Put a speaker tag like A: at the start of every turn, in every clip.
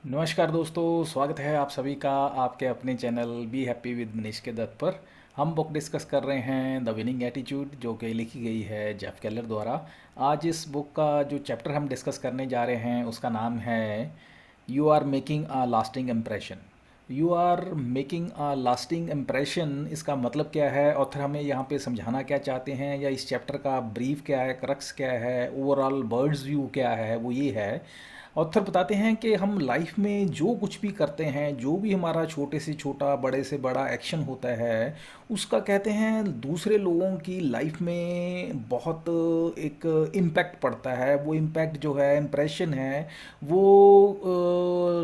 A: नमस्कार दोस्तों, स्वागत है आप सभी का आपके अपने channel be happy with Manish के दत्त पर। हम बुक डिस्कस कर रहे हैं द विनिंग एटीट्यूड, जो कि लिखी गई है जेफ केलर द्वारा। आज इस बुक का जो चैप्टर हम डिस्कस करने जा रहे हैं उसका नाम है you are making a lasting impression. You are making a lasting impression, इसका मतलब क्या है, ऑथर हमें यहाँ पे समझाना क्या चाहते हैं, या इस चैप्टर का ब्रीफ क्या है, क्रक्स क्या है, ओवरऑल बर्ड्स व्यू क्या है, वो ये है। ऑथर बताते हैं कि हम लाइफ में जो कुछ भी करते हैं, जो भी हमारा छोटे से छोटा बड़े से बड़ा एक्शन होता है, उसका कहते हैं दूसरे लोगों की लाइफ में बहुत एक इम्पैक्ट पड़ता है। वो इम्पैक्ट जो है, इम्प्रेशन है, वो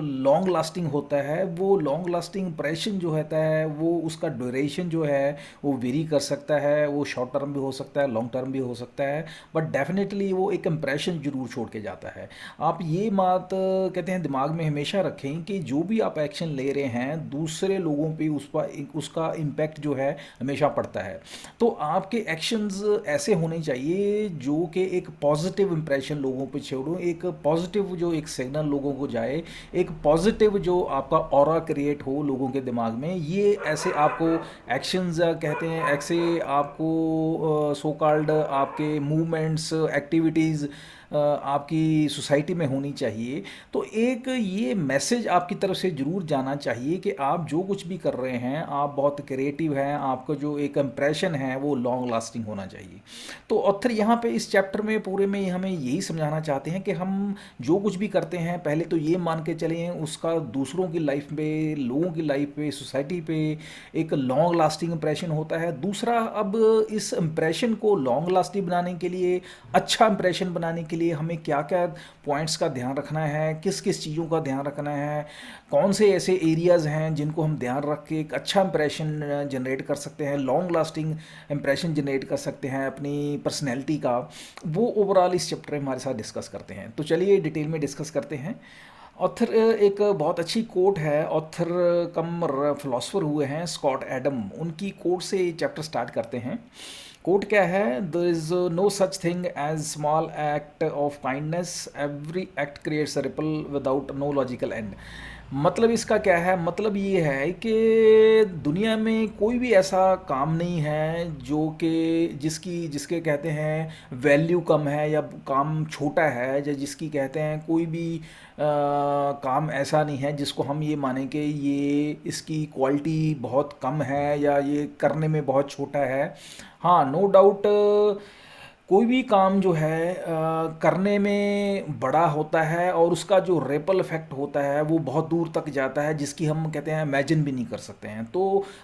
A: लॉन्ग लास्टिंग होता है। वो लॉन्ग लास्टिंग इम्प्रेशन जो होता है, वो उसका ड्यूरेशन जो है वो वेरी कर सकता है। वो शॉर्ट टर्म भी हो सकता है, लॉन्ग टर्म भी हो सकता है, बट डेफिनेटली वो एक इम्प्रेशन जरूर छोड़ के जाता है। आप ये बात कहते हैं दिमाग में हमेशा रखें कि जो भी आप एक्शन ले रहे हैं, दूसरे लोगों पे उस पर उसका इम्पैक्ट जो है हमेशा पड़ता है। तो आपके एक्शंस ऐसे होने चाहिए जो कि एक पॉजिटिव इंप्रेशन लोगों पे छोड़ो, एक पॉजिटिव जो एक सिग्नल लोगों को जाए, एक पॉजिटिव जो आपका ऑरा क्रिएट हो लोगों के दिमाग में। ये ऐसे आपको एक्शंस कहते हैं, ऐसे आपको सो कॉल्ड आपके मूवमेंट्स, एक्टिविटीज़ आपकी सोसाइटी में होनी चाहिए। तो एक ये मैसेज आपकी तरफ से ज़रूर जाना चाहिए कि आप जो कुछ भी कर रहे हैं, आप बहुत क्रिएटिव हैं, आपका जो एक इम्प्रेशन है वो लॉन्ग लास्टिंग होना चाहिए। तो ऑथर यहाँ पे इस चैप्टर में पूरे में हमें यही समझाना चाहते हैं कि हम जो कुछ भी करते हैं, पहले तो ये मान के चलें उसका दूसरों की लाइफ पे, लोगों की लाइफ पे, सोसाइटी पे एक लॉन्ग लास्टिंग इम्प्रेशन होता है। दूसरा, अब इस इम्प्रेशन को लॉन्ग लास्टिंग बनाने के लिए, अच्छा इंप्रेशन बनाने के लिए हमें क्या क्या पॉइंट्स का ध्यान रखना है, किस किस चीज़ों का ध्यान रखना है, कौन से ऐसे एरियाज़ हैं जिनको हम ध्यान रख के एक अच्छा इंप्रेशन जनरेट कर सकते हैं, लॉन्ग लास्टिंग इंप्रेशन जनरेट कर सकते हैं अपनी पर्सनैलिटी का। वो ओवरऑल इस चैप्टर में हमारे साथ डिस्कस करते हैं। तो चलिए डिटेल में डिस्कस करते हैं। ऑथर एक बहुत अच्छी कोट है, ऑथर कम फिलोसफर हुए हैं स्कॉट एडम, उनकी कोट से ये चैप्टर स्टार्ट करते हैं। कोट क्या है, there is no such thing as small act of kindness, every act creates a ripple without no logical end. मतलब इसका क्या है, मतलब ये है कि दुनिया में कोई भी ऐसा काम नहीं है जो कि जिसके कहते हैं वैल्यू कम है, या काम छोटा है, या जिसकी कहते हैं कोई भी काम ऐसा नहीं है जिसको हम ये माने कि ये इसकी क्वालिटी बहुत कम है या ये करने में बहुत छोटा है। हाँ, नो डाउट कोई भी काम जो है करने में बड़ा होता है, और उसका जो रेपल इफेक्ट होता है वो बहुत दूर तक जाता है, जिसकी हम कहते हैं इमेजिन भी नहीं कर सकते हैं। तो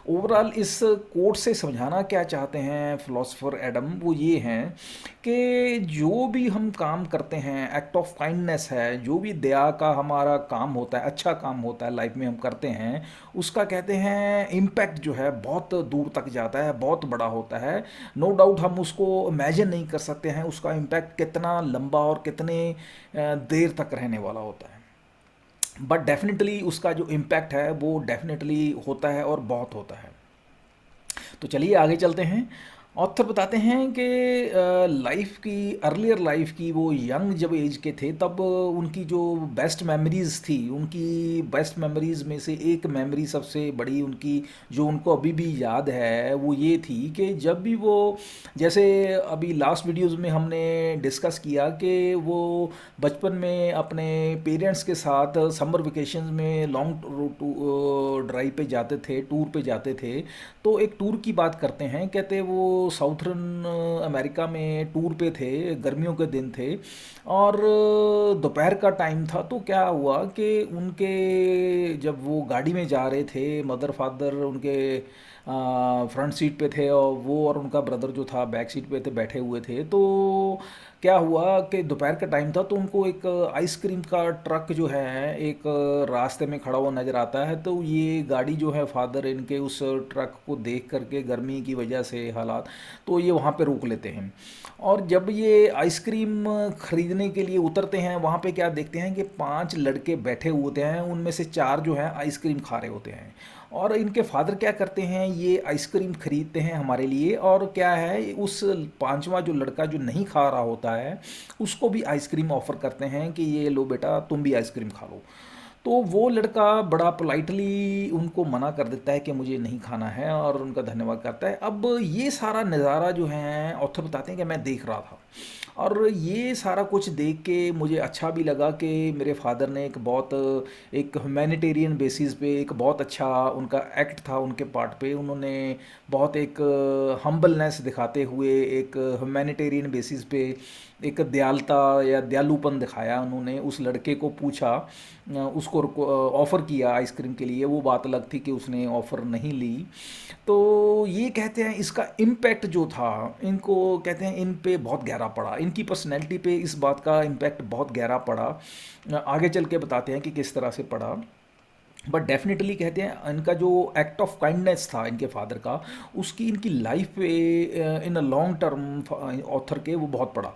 A: ओवरऑल इस कोट से समझाना क्या चाहते हैं फिलोसोफर एडम, वो ये हैं कि जो भी हम काम करते हैं, एक्ट ऑफ काइंडनेस है, जो भी दया का हमारा काम होता है, अच्छा काम होता है लाइफ में हम करते हैं, उसका कहते हैं इम्पैक्ट जो है बहुत दूर तक जाता है, बहुत बड़ा होता है। नो डाउट हम उसको इमेजिन नहीं कर सकते हैं उसका इम्पैक्ट कितना लंबा और कितने देर तक रहने वाला होता है। बट डेफिनेटली उसका जो इम्पैक्ट है वो डेफिनेटली होता है और बहुत होता है। तो चलिए आगे चलते हैं। ऑथर बताते हैं कि लाइफ की, अर्लियर लाइफ की, वो यंग जब एज के थे तब उनकी जो बेस्ट मेमोरीज़ थी, उनकी बेस्ट मेमोरीज़ में से एक मेमोरी सबसे बड़ी उनकी, जो उनको अभी भी याद है, वो ये थी कि जब भी वो, जैसे अभी लास्ट वीडियोस में हमने डिस्कस किया कि वो बचपन में अपने पेरेंट्स के साथ समर वेकेशन में लॉन्ग ड्राइव पे जाते थे, टूर पे जाते थे। तो एक टूर की बात करते हैं, कहते वो साउथर्न अमेरिका में टूर पे थे, गर्मियों के दिन थे, और दोपहर का टाइम था। तो क्या हुआ कि उनके, जब वो गाड़ी में जा रहे थे, मदर फादर उनके फ्रंट सीट पे थे, और वो और उनका ब्रदर जो था बैक सीट पे थे, बैठे हुए थे। तो क्या हुआ कि दोपहर का टाइम था, तो उनको एक आइसक्रीम का ट्रक जो है एक रास्ते में खड़ा हुआ नज़र आता है। तो ये गाड़ी जो है, फादर इनके उस ट्रक को देख करके, गर्मी की वजह से हालात, तो ये वहाँ पे रोक लेते हैं। और जब ये आइसक्रीम ख़रीदने के लिए उतरते हैं, वहाँ पे क्या देखते हैं कि 5 लड़के बैठे हुए होते हैं, उनमें से 4 जो हैं आइसक्रीम खा रहे होते हैं। और इनके फादर क्या करते हैं, ये आइसक्रीम खरीदते हैं हमारे लिए, और क्या है, उस पांचवा जो लड़का जो नहीं खा रहा होता है, उसको भी आइसक्रीम ऑफर करते हैं कि ये लो बेटा, तुम भी आइसक्रीम खा लो। तो वो लड़का बड़ा पोलाइटली उनको मना कर देता है कि मुझे नहीं खाना है, और उनका धन्यवाद करता है। अब ये सारा नज़ारा जो है ऑथर बताते हैं कि मैं देख रहा था, और ये सारा कुछ देख के मुझे अच्छा भी लगा कि मेरे फादर ने एक ह्यूमैनिटेरियन बेसिस पे एक बहुत अच्छा उनका एक्ट था उनके पार्ट पे। उन्होंने बहुत एक हम्बलनेस दिखाते हुए एक ह्यूमैनिटेरियन बेसिस पे एक दयालुता या दयालुपन दिखाया। उन्होंने उस लड़के को पूछा, उसको ऑफ़र किया आइसक्रीम के लिए। वो बात अलग थी कि उसने ऑफ़र नहीं ली। तो ये कहते हैं इसका इम्पैक्ट जो था, इनको कहते हैं इन पे बहुत गहरा पड़ा, इनकी पर्सनैलिटी पे इस बात का इम्पैक्ट बहुत गहरा पड़ा। आगे चल के बताते हैं कि किस तरह से पड़ा। बट डेफिनेटली कहते हैं इनका जो एक्ट ऑफ काइंडनेस था इनके फादर का, उसकी इनकी लाइफ पे इन अ लॉन्ग टर्म ऑथर के वो बहुत पड़ा।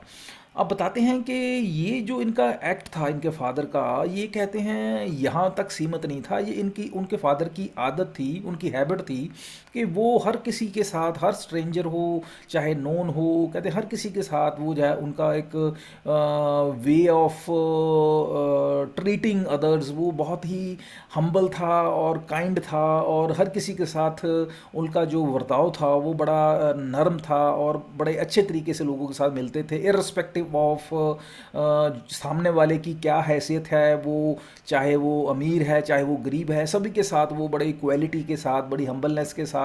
A: अब बताते हैं कि ये जो इनका एक्ट था इनके फादर का, ये कहते हैं यहाँ तक सीमित नहीं था। ये इनकी उनके फादर की आदत थी, उनकी हैबिट थी कि वो हर किसी के साथ, हर स्ट्रेंजर हो चाहे नोन हो, कहते हैं हर किसी के साथ वो जो है उनका एक वे ऑफ ट्रीटिंग अदर्स वो बहुत ही हम्बल था और काइंड था, और हर किसी के साथ उनका जो बर्ताव था वो बड़ा नरम था, और बड़े अच्छे तरीके से लोगों के साथ मिलते थे इर्रिस्पेक्टिव ऑफ सामने वाले की क्या हैसियत है, वो चाहे वो अमीर है चाहे वो गरीब है, सभी के साथ वो बड़े इक्वालिटी के साथ, बड़ी हम्बलनेस के साथ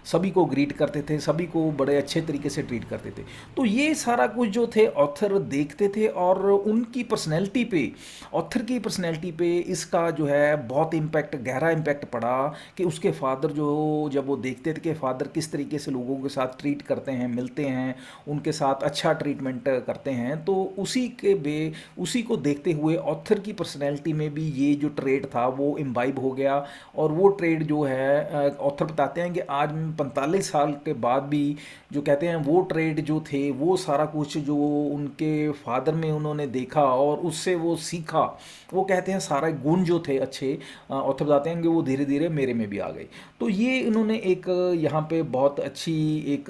A: सभी को ग्रीट करते थे, सभी को बड़े अच्छे तरीके से ट्रीट करते थे। तो ये सारा कुछ जो थे ऑथर देखते थे, और उनकी पर्सनैलिटी पे, ऑथर की पर्सनैलिटी पे इसका जो है बहुत इम्पैक्ट, गहरा इम्पैक्ट पड़ा कि उसके फादर जो, जब वो देखते थे कि फादर किस तरीके से लोगों के साथ ट्रीट करते हैं, मिलते हैं, उनके साथ अच्छा ट्रीटमेंट करते हैं, तो उसी को देखते हुए ऑथर की पर्सनैलिटी में भी ये जो ट्रेड था वो इम्बाइब हो गया। और वो ट्रेड जो है ऑथर बताते हैं कि आज 45 साल के बाद भी जो कहते हैं वो ट्रेड जो थे, वो सारा कुछ जो उनके फादर में उन्होंने देखा और उससे वो सीखा, वो कहते हैं सारे गुण जो थे अच्छे, ऑथर बताते हैं कि वो धीरे धीरे मेरे में भी आ गए। तो ये इन्होंने एक यहाँ पे बहुत अच्छी एक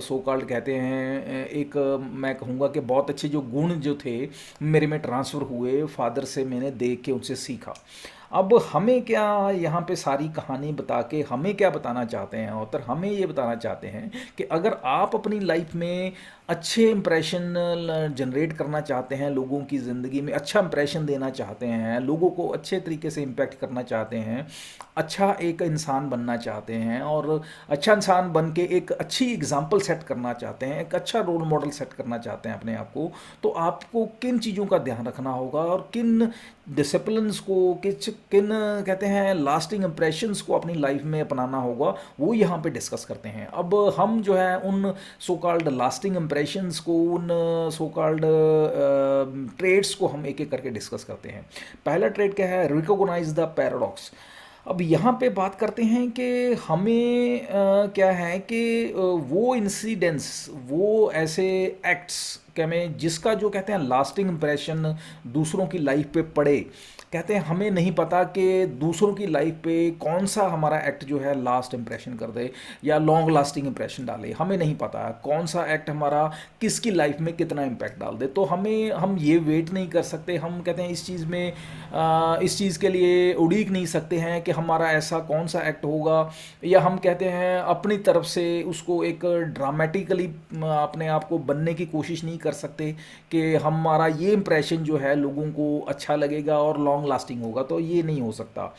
A: सो कॉल्ड कहते हैं एक मैं कहूँगा कि बहुत अच्छे जो गुण जो थे मेरे में ट्रांसफ़र हुए, फादर से मैंने देख के उनसे सीखा। अब हमें क्या यहाँ पे सारी कहानी बता के हमें क्या बताना चाहते हैं ऑथर? हमें ये बताना चाहते हैं कि अगर आप अपनी लाइफ में अच्छे इंप्रेशन जनरेट करना चाहते हैं, लोगों की ज़िंदगी में अच्छा इंप्रेशन देना चाहते हैं, लोगों को अच्छे तरीके से इम्पेक्ट करना चाहते हैं, अच्छा एक इंसान बनना चाहते हैं, और अच्छा इंसान बन के एक अच्छी एग्जाम्पल सेट करना चाहते हैं, एक अच्छा रोल मॉडल सेट करना चाहते हैं अपने आप को, तो आपको किन चीज़ों का ध्यान रखना होगा और किन डिसिप्लिन्स को, किन कहते हैं लास्टिंग इंप्रेशंस को अपनी लाइफ में अपनाना होगा, वो यहाँ पे डिस्कस करते हैं। अब हम जो है उन सो कॉल्ड लास्टिंग इंप्रेशंस को, उन सो कॉल्ड ट्रेड्स को हम एक एक करके डिस्कस करते हैं। पहला ट्रेड क्या है? Recognize the paradox. अब यहाँ पे बात करते हैं कि हमें क्या है कि वो इंसिडेंट्स, वो ऐसे एक्ट्स क्या में जिसका जो कहते हैं लास्टिंग इंप्रेशन दूसरों की लाइफ पे पड़े। कहते हैं हमें नहीं पता कि दूसरों की लाइफ पे कौन सा हमारा एक्ट जो है लास्ट इंप्रेशन कर दे या लॉन्ग लास्टिंग इंप्रेशन डाले, हमें नहीं पता कौन सा एक्ट हमारा किसकी लाइफ में कितना इम्पैक्ट डाल दे। तो हम ये वेट नहीं कर सकते, हम कहते हैं इस चीज़ में इस चीज़ के लिए उड़ीक नहीं सकते हैं कि हमारा ऐसा कौन सा एक्ट होगा, या हम कहते हैं अपनी तरफ से उसको एक ड्रामेटिकली अपने आप को बनने की कोशिश नहीं कर सकते कि हमारा ये इंप्रेशन जो है लोगों को अच्छा लगेगा और लॉन्ग लास्टिंग होगा, तो ये नहीं हो सकता।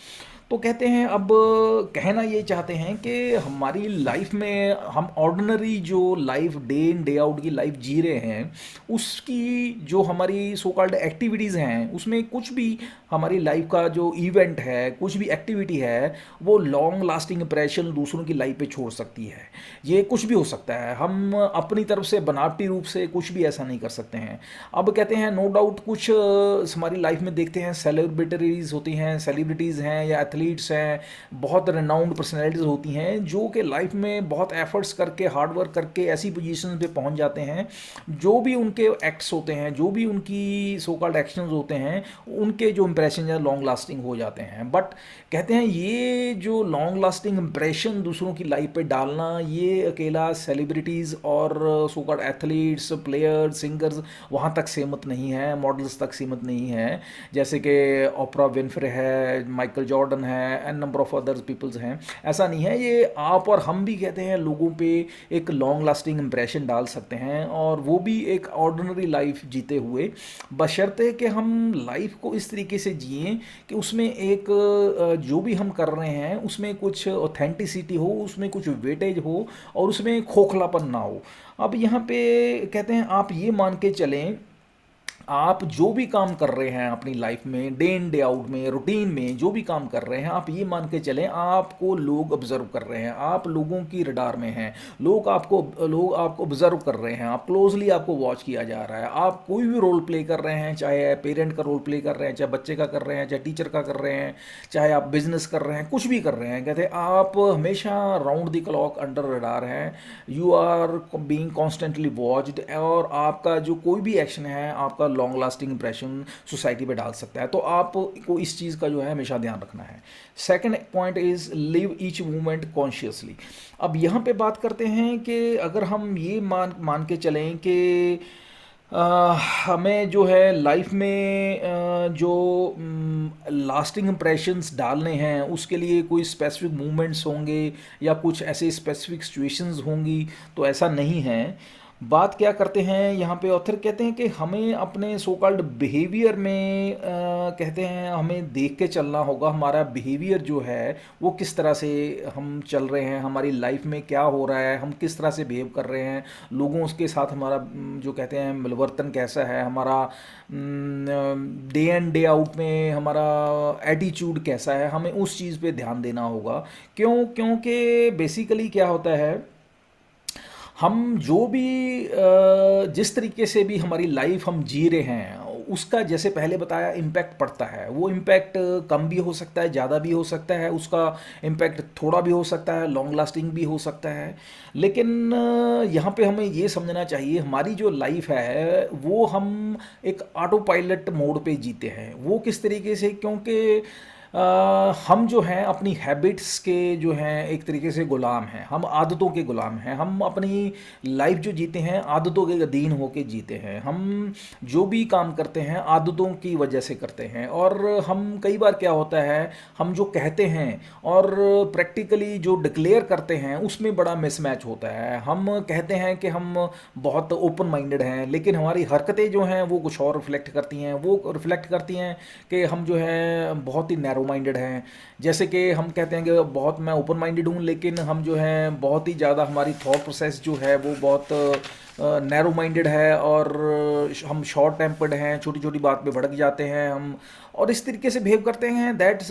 A: तो कहते हैं अब कहना ये चाहते हैं कि हमारी लाइफ में हम ऑर्डिनरी जो life day in day out की लाइफ जी रहे हैं, उसकी जो हमारी सो कॉल्ड एक्टिविटीज़ हैं उसमें कुछ भी हमारी लाइफ का जो इवेंट है, कुछ भी एक्टिविटी है, वो लॉन्ग लास्टिंग इंप्रेशन दूसरों की लाइफ पे छोड़ सकती है। ये कुछ भी हो सकता है, हम अपनी तरफ से बनावटी रूप से कुछ भी ऐसा नहीं कर सकते हैं। अब कहते हैं नो डाउट कुछ हमारी लाइफ में देखते हैं सेलिब्रिटीज़ होती हैं, सेलिब्रिटीज़ हैं या एथलीट्स हैं, बहुत रेनाउंड पर्सनैलिटीज़ होती हैं जो कि लाइफ में बहुत एफर्ट्स करके हार्ड वर्क करके ऐसी पोजीशन पे पहुंच जाते हैं, जो भी उनके एक्ट्स होते हैं, जो भी उनकी सो कॉल्ड एक्शंस होते हैं, उनके जो इंप्रेशन है लॉन्ग लास्टिंग हो जाते हैं। बट कहते हैं ये जो लॉन्ग लास्टिंग इंप्रेशन दूसरों की लाइफ पे डालना, ये अकेला सेलिब्रिटीज़ और so called athletes, players, singers वहाँ तक सीमित नहीं है, मॉडल्स तक सीमित नहीं है। जैसे कि ओपरा विनफ्रे है, माइकल जॉर्डन है, and number of others peoples हैं। ऐसा नहीं है, ये आप और हम भी कहते हैं लोगों पे एक लॉन्ग लास्टिंग इंप्रेशन डाल सकते हैं, और वो भी एक ऑर्डिनरी लाइफ जीते हुए, बशर्ते कि हम लाइफ को इस तरीके से जिएं कि उसमें एक जो भी हम कर रहे हैं उसमें कुछ ऑथेंटिसिटी हो, उसमें कुछ वेटेज हो, और उसमें खोखलापन ना हो। अब यहाँ पे कहते हैं आप ये मान के चलें, आप जो भी काम कर रहे हैं अपनी लाइफ में, डे इन डे आउट में, रूटीन में जो भी काम कर रहे हैं, आप ये मान के चलें आपको लोग ऑब्जर्व कर रहे हैं, आप लोगों की रडार में हैं, लोग आपको ऑब्जर्व कर रहे हैं, आप क्लोजली आपको वॉच किया जा रहा है। आप कोई भी रोल प्ले कर रहे हैं, चाहे पेरेंट का रोल प्ले कर रहे हैं, चाहे बच्चे का कर रहे हैं, चाहे टीचर का कर रहे हैं, चाहे आप बिजनेस कर रहे हैं, कुछ भी कर रहे हैं, कहते हैं आप हमेशा round the clock under radar हैं। You are being constantly watched, और आपका जो कोई भी एक्शन है आपका लॉन्ग लास्टिंग इंप्रेशन सोसाइटी पे डाल सकता है। तो आपको इस चीज़ का जो है हमेशा ध्यान रखना है। Second point is live each moment consciously. अब यहाँ पे बात करते हैं कि अगर हम ये मान के चलें कि हमें जो है लाइफ में जो लास्टिंग इम्प्रेशंस डालने हैं उसके लिए कोई स्पेसिफिक मूवमेंट्स होंगे या कुछ ऐसे स्पेसिफिक सिचुएशंस होंगी, तो ऐसा नहीं है। बात क्या करते हैं यहाँ पे ऑथर कहते हैं कि हमें अपने सो कॉल्ड बिहेवियर में कहते हैं हमें देख के चलना होगा, हमारा बिहेवियर जो है वो किस तरह से हम चल रहे हैं, हमारी लाइफ में क्या हो रहा है, हम किस तरह से बिहेव कर रहे हैं, लोगों के साथ हमारा जो कहते हैं मिलवर्तन कैसा है, हमारा डे एंड डे आउट में हमारा एटीट्यूड कैसा है, हमें उस चीज़ पे ध्यान देना होगा। क्योंकि बेसिकली क्या होता है, हम जो भी जिस तरीके से भी हमारी लाइफ हम जी रहे हैं उसका जैसे पहले बताया इम्पैक्ट पड़ता है। वो इम्पैक्ट कम भी हो सकता है, ज़्यादा भी हो सकता है, उसका इम्पैक्ट थोड़ा भी हो सकता है, लॉन्ग लास्टिंग भी हो सकता है। लेकिन यहाँ पे हमें ये समझना चाहिए हमारी जो लाइफ है वो हम एक ऑटो पायलट मोड पे जीते हैं। वो किस तरीके से, क्योंकि हम जो हैं अपनी हैबिट्स के जो हैं एक तरीके से गुलाम हैं, हम आदतों के गुलाम हैं। हम अपनी लाइफ जो जीते हैं आदतों के अधीन होके जीते हैं। हम जो भी काम करते हैं आदतों की वजह से करते हैं, और हम कई बार क्या होता है हम जो कहते हैं और प्रैक्टिकली जो डिक्लेयर करते हैं उसमें बड़ा मिसमैच होता है। हम कहते हैं कि हम बहुत ओपन माइंडेड हैं, लेकिन हमारी हरकतें जो हैं वो कुछ और रिफ्लेक्ट करती हैं। वो रिफ्लेक्ट करती हैं कि हम जो है बहुत ही नैरो माइंडेड हैं। जैसे कि हम कहते हैं कि बहुत मैं ओपन माइंडेड हूँ, लेकिन हम जो हैं बहुत ही ज़्यादा हमारी थॉट प्रोसेस जो है वो बहुत नैरो माइंडेड है, और हम शॉर्ट टेम्पर्ड हैं, छोटी छोटी बात पे भड़क जाते हैं हम, और इस तरीके से बिहेव करते हैं। दैट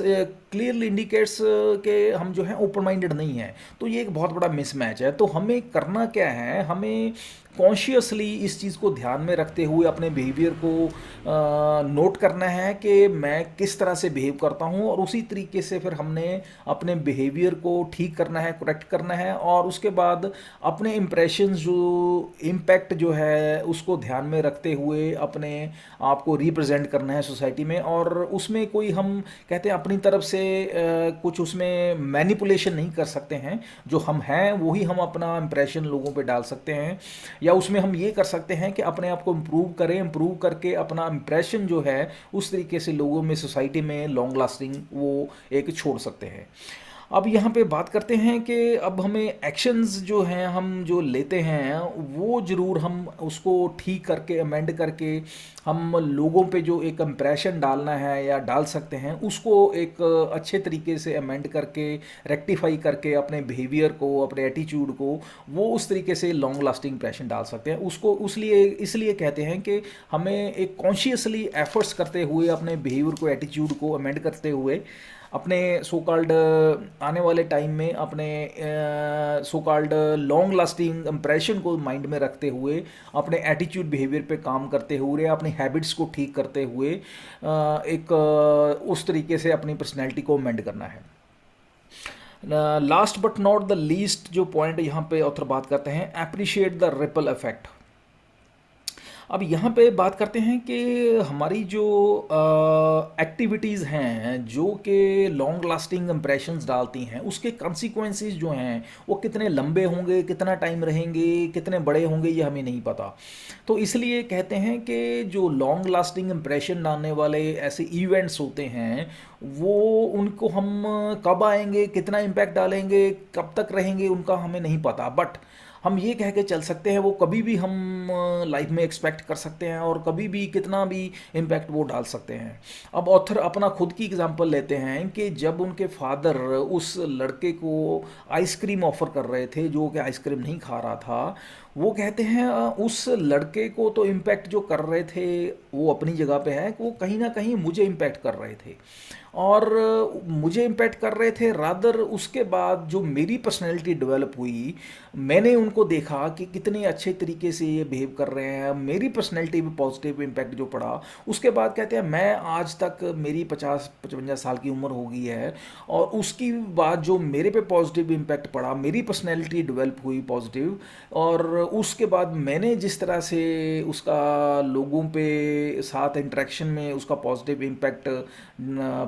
A: क्लियरली इंडिकेट्स कि हम जो हैं ओपन माइंडेड नहीं हैं। तो ये एक बहुत बड़ा मिसमैच है। तो हमें करना क्या है, हमें कॉन्शियसली इस चीज़ को ध्यान में रखते हुए अपने बिहेवियर को नोट करना है कि मैं किस तरह से बिहेव करता हूँ, और उसी तरीके से फिर हमने अपने बिहेवियर को ठीक करना है, करेक्ट करना है, और उसके बाद अपने इम्प्रेशंस जो इम्पैक्ट जो है उसको ध्यान में रखते हुए अपने आप को रिप्रेजेंट करना है सोसाइटी में। और उसमें कोई हम कहते हैं अपनी तरफ से कुछ उसमें मैनिपुलेशन नहीं कर सकते हैं। जो हम हैं वही हम अपना इम्प्रेशन लोगों पे डाल सकते हैं, या उसमें हम ये कर सकते हैं कि अपने आप को इम्प्रूव करें, इम्प्रूव करके अपना इम्प्रेशन जो है उस तरीके से लोगों में, सोसाइटी में लॉन्ग लास्टिंग वो एक छोड़ सकते हैं। अब यहाँ पे बात करते हैं कि अब हमें एक्शंस जो हैं हम जो लेते हैं वो ज़रूर हम उसको ठीक करके अमेंड करके हम लोगों पे जो एक इम्प्रेशन डालना है या डाल सकते हैं उसको एक अच्छे तरीके से अमेंड करके रेक्टिफाई करके अपने बिहेवियर को, अपने एटीट्यूड को वो उस तरीके से लॉन्ग लास्टिंग इम्प्रेशन डाल सकते हैं। उसको इसलिए कहते हैं कि हमें एक कॉन्शियसली एफर्ट्स करते हुए अपने बिहेवियर को, एटीट्यूड को अमेंड करते हुए अपने सो कॉल्ड आने वाले टाइम में अपने so called long lasting impression को माइंड में रखते हुए, अपने एटीट्यूड बिहेवियर पे काम करते हुए, अपनी हैबिट्स को ठीक करते हुए एक उस तरीके से अपनी पर्सनैलिटी को मेंड करना है। Last but not the least जो पॉइंट यहाँ पे ऑथर बात करते हैं, अप्रिशिएट द रिपल इफेक्ट। अब यहाँ पे बात करते हैं कि हमारी जो एक्टिविटीज़ हैं जो कि लॉन्ग लास्टिंग इम्प्रेशंस डालती हैं, उसके कॉन्सिक्वेंसेस जो हैं वो कितने लंबे होंगे, कितना टाइम रहेंगे, कितने बड़े होंगे, ये हमें नहीं पता। तो इसलिए कहते हैं कि जो लॉन्ग लास्टिंग इम्प्रेशन डालने वाले ऐसे इवेंट्स होते हैं, वो उनको हम कब आएंगे, कितना इम्पैक्ट डालेंगे, कब तक रहेंगे, उनका हमें नहीं पता। बट हम ये कह के चल सकते हैं वो कभी भी हम लाइफ में एक्सपेक्ट कर सकते हैं और कभी भी कितना भी इम्पैक्ट वो डाल सकते हैं। अब ऑथर अपना खुद की एग्जांपल लेते हैं कि जब उनके फादर उस लड़के को आइसक्रीम ऑफर कर रहे थे जो कि आइसक्रीम नहीं खा रहा था, वो कहते हैं उस लड़के को तो इम्पैक्ट जो कर रहे थे वो अपनी जगह पे है, कि वो कहीं ना कहीं मुझे इम्पैक्ट कर रहे थे। और मुझे इम्पैक्ट कर रहे थे रादर उसके बाद जो मेरी पर्सनैलिटी डेवलप हुई, मैंने उनको देखा कि कितने अच्छे तरीके से ये बिहेव कर रहे हैं, मेरी पर्सनैलिटी पे पॉजिटिव इम्पैक्ट जो पड़ा। उसके बाद कहते हैं मैं आज तक मेरी 50-55 साल की उम्र हो गई है, और उसकी बाद जो मेरे पे पॉजिटिव इम्पैक्ट पड़ा, मेरी पर्सनैलिटी डेवलप हुई पॉजिटिव, और उसके बाद मैंने जिस तरह से उसका लोगों पे साथ इंटरेक्शन में उसका पॉजिटिव इम्पैक्ट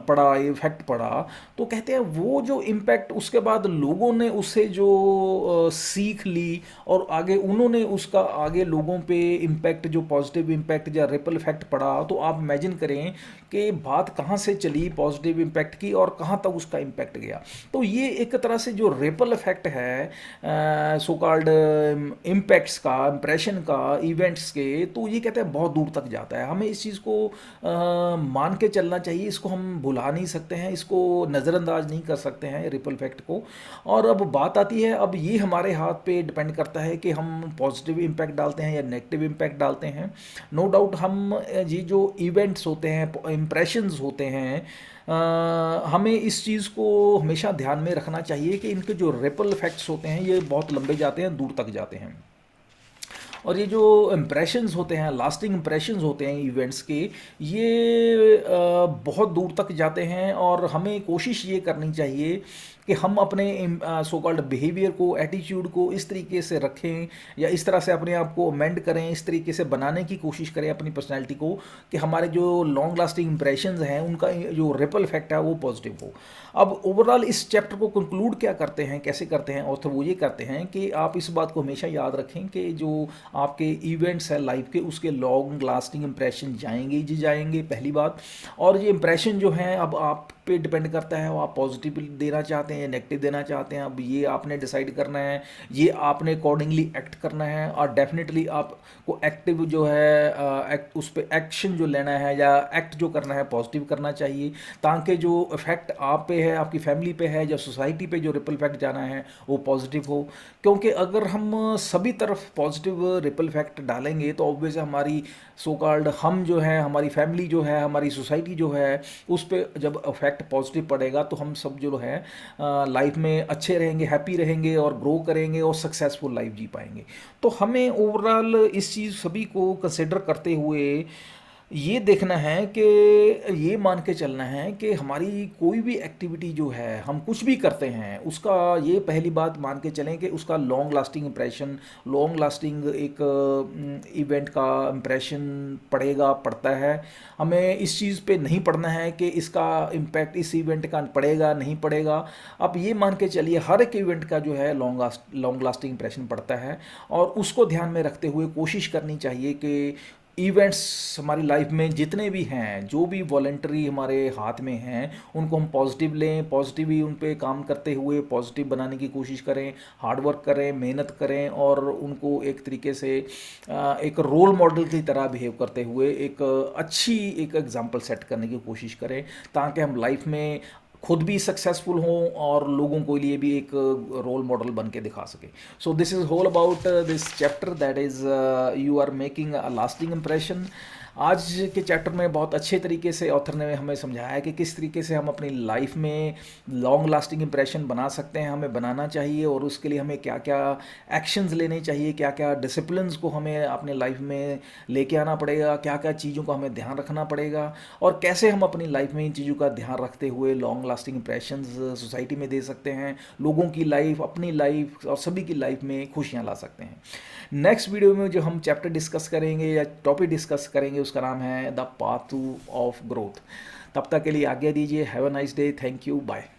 A: पड़ा, इफेक्ट पड़ा, तो कहते हैं वो जो इम्पैक्ट उसके बाद लोगों ने उससे जो सीख ली और आगे उन्होंने उसका आगे लोगों पे इम्पैक्ट जो पॉजिटिव इम्पैक्ट या रिपल इफेक्ट पड़ा, तो आप इमेजिन करें कि बात कहाँ से चली पॉजिटिव इम्पैक्ट की और कहाँ तक उसका इम्पैक्ट गया। तो ये एक तरह से जो रिपल इफेक्ट है सो कॉल्ड इम्पैक्ट्स का, इम्प्रेशन का, इवेंट्स के, तो ये कहते हैं बहुत दूर तक जाता है। हमें इस चीज़ को मान के चलना चाहिए, इसको हम भुला नहीं सकते हैं, इसको नज़रअंदाज नहीं कर सकते हैं रिपल इफेक्ट को। और अब बात आती है, अब ये हमारे हाथ पे डिपेंड करता है कि हम पॉजिटिव इम्पैक्ट डालते हैं या नेगेटिव इम्पैक्ट डालते हैं। नो डाउट हम ये जो इवेंट्स होते हैं, इम्प्रेशंस होते हैं, हमें इस चीज़ को हमेशा ध्यान में रखना चाहिए कि इनके जो रिपल इफेक्ट्स होते हैं ये बहुत लंबे जाते हैं, दूर तक जाते हैं। और ये जो इम्प्रेशंस होते हैं, लास्टिंग इम्प्रेशंस होते हैं इवेंट्स के, ये बहुत दूर तक जाते हैं। और हमें कोशिश ये करनी चाहिए कि हम अपने सो कॉल्ड बिहेवियर को, एटीट्यूड को इस तरीके से रखें या इस तरह से अपने आप को अमेंड करें, इस तरीके से बनाने की कोशिश करें अपनी पर्सनैलिटी को कि हमारे जो लॉन्ग लास्टिंग इम्प्रेशंस हैं उनका जो रिपल इफेक्ट है वो पॉजिटिव हो। अब ओवरऑल इस चैप्टर को कंक्लूड क्या करते हैं, कैसे करते हैं ऑथर, वो ये करते हैं कि आप इस बात को हमेशा याद रखें कि जो आपके इवेंट्स हैं लाइफ के, उसके लॉन्ग लास्टिंग इम्प्रेशन जाएंगे जी जाएंगे, पहली बात। और ये इम्प्रेशन जो है अब आप पे डिपेंड करता है, वो आप पॉजिटिव देना चाहते हैं या नेगेटिव देना चाहते हैं, अब ये आपने डिसाइड करना है, ये आपने अकॉर्डिंगली एक्ट करना है। और डेफिनेटली आपको एक्टिव जो है उस पर एक्शन जो लेना है या एक्ट जो करना है पॉजिटिव करना चाहिए, ताकि जो इफेक्ट आप पे है, आपकी फैमिली पे है या सोसाइटी पे जो रिपल इफेक्ट जाना है वो पॉजिटिव हो। क्योंकि अगर हम सभी तरफ पॉजिटिव रिपल इफेक्ट डालेंगे तो ऑब्वियस हमारी सो कॉल्ड हम जो है, हमारी फैमिली जो है, हमारी सोसाइटी जो है, उस पर जब इफेक्ट पॉजिटिव पड़ेगा तो हम सब जो है लाइफ में अच्छे रहेंगे, हैप्पी रहेंगे और ग्रो करेंगे और सक्सेसफुल लाइफ जी पाएंगे। तो हमें ओवरऑल इस चीज़ सभी को कंसिडर करते हुए ये देखना है कि ये मान के चलना है कि हमारी कोई भी एक्टिविटी जो है, हम कुछ भी करते हैं, उसका ये पहली बात मान के चलें कि उसका long lasting impression, long lasting एक इवेंट का इम्प्रेशन पड़ेगा, पड़ता है। हमें इस चीज़ पे नहीं पड़ना है कि इसका इम्पैक्ट इस इवेंट का पड़ेगा नहीं पड़ेगा। आप ये मान के चलिए हर एक इवेंट का जो है लॉन्ग लास्टिंग इम्प्रेशन पड़ता है, और उसको ध्यान में रखते हुए कोशिश करनी चाहिए कि इवेंट्स हमारी लाइफ में जितने भी हैं, जो भी वॉलेंटरी हमारे हाथ में हैं, उनको हम पॉजिटिव लें, पॉजिटिव ही उन पे काम करते हुए पॉजिटिव बनाने की कोशिश करें, हार्ड वर्क करें, मेहनत करें, और उनको एक तरीके से एक रोल मॉडल की तरह बिहेव करते हुए एक अच्छी एक एग्जांपल सेट करने की कोशिश करें, ताकि हम लाइफ में खुद भी सक्सेसफुल हों और लोगों को लिए भी एक रोल मॉडल बन के दिखा सके. So this is whole about this chapter, that is you are making a lasting impression. आज के चैप्टर में बहुत अच्छे तरीके से ऑथर ने हमें समझाया है कि किस तरीके से हम अपनी लाइफ में लॉन्ग लास्टिंग इम्प्रेशन बना सकते हैं, हमें बनाना चाहिए, और उसके लिए हमें क्या क्या एक्शंस लेने चाहिए, क्या क्या डिसिप्लिन्स को हमें अपने लाइफ में लेके आना पड़ेगा, क्या क्या चीज़ों का हमें ध्यान रखना पड़ेगा, और कैसे हम अपनी लाइफ में इन चीज़ों का ध्यान रखते हुए लॉन्ग लास्टिंग इम्प्रेशंस सोसाइटी में दे सकते हैं, लोगों की लाइफ, अपनी लाइफ और सभी की लाइफ में खुशियाँ ला सकते हैं. नेक्स्ट वीडियो में जो हम चैप्टर डिस्कस करेंगे या टॉपिक डिस्कस करेंगे उसका नाम है द पाथ ऑफ ग्रोथ. तब तक के लिए आज्ञा दीजिए. Have a nice day. Thank you. Bye.